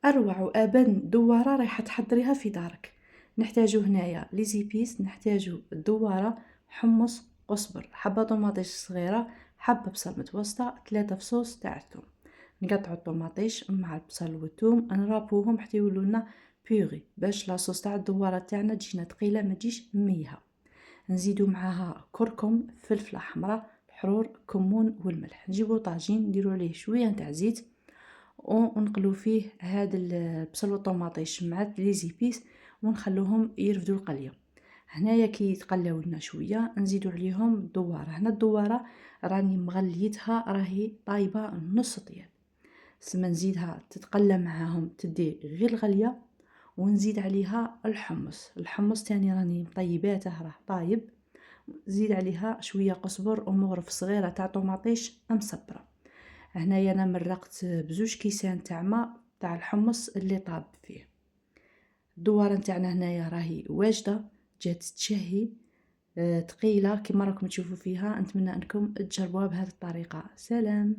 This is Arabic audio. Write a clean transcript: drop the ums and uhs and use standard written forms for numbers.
أروع وأبن دوّارة رايحة تحضريها في دارك. نحتاجو هنايا لي زيبيس، نحتاجو الدوّارة، حمص، قزبر، حبة طوماطيش صغيرة، حبة بصل متوسطة، 3 فصوص تاع الثوم. نقطعو الطوماطيش مع البصل والثوم نرابوهم حتى يولولنا بيغي باش لاصوص تاع الدوّارة تاعنا تجينا ثقيلة ما تجيش مميهة. نزيدو معاها كركم، فلفلة حمرا، الحرور، كمون والملح. نجيبو طاجين نديرو عليه شوية نتاع زيت ونقلو فيه هاد البصل والطوماطيش مع لي زيبيس ونخلوهم يرفدو القلية. هنايا كي يتقلاو لنا شوية نزيدو عليهم الدوارة. هنا الدوارة راني مغليتها راهي طايبة نص طياب. سما نزيدها تتقلى معاهم تدي غير الغلية ونزيد عليها الحمص. الحمص تاني راني مطيباته راه طايب. زيد عليها شوية قزبر ومغرف صغيرة تاع طوماطيش مصبرة. هنايا انا مرقت بزوج كيسان تاع ماء تاع الحمص اللي طاب فيه. الدواره نتاعنا هنايا راهي واجده، جات تشهي ثقيله كيما راكم تشوفوا فيها. نتمنى انكم تجربوها بهذه الطريقه. سلام.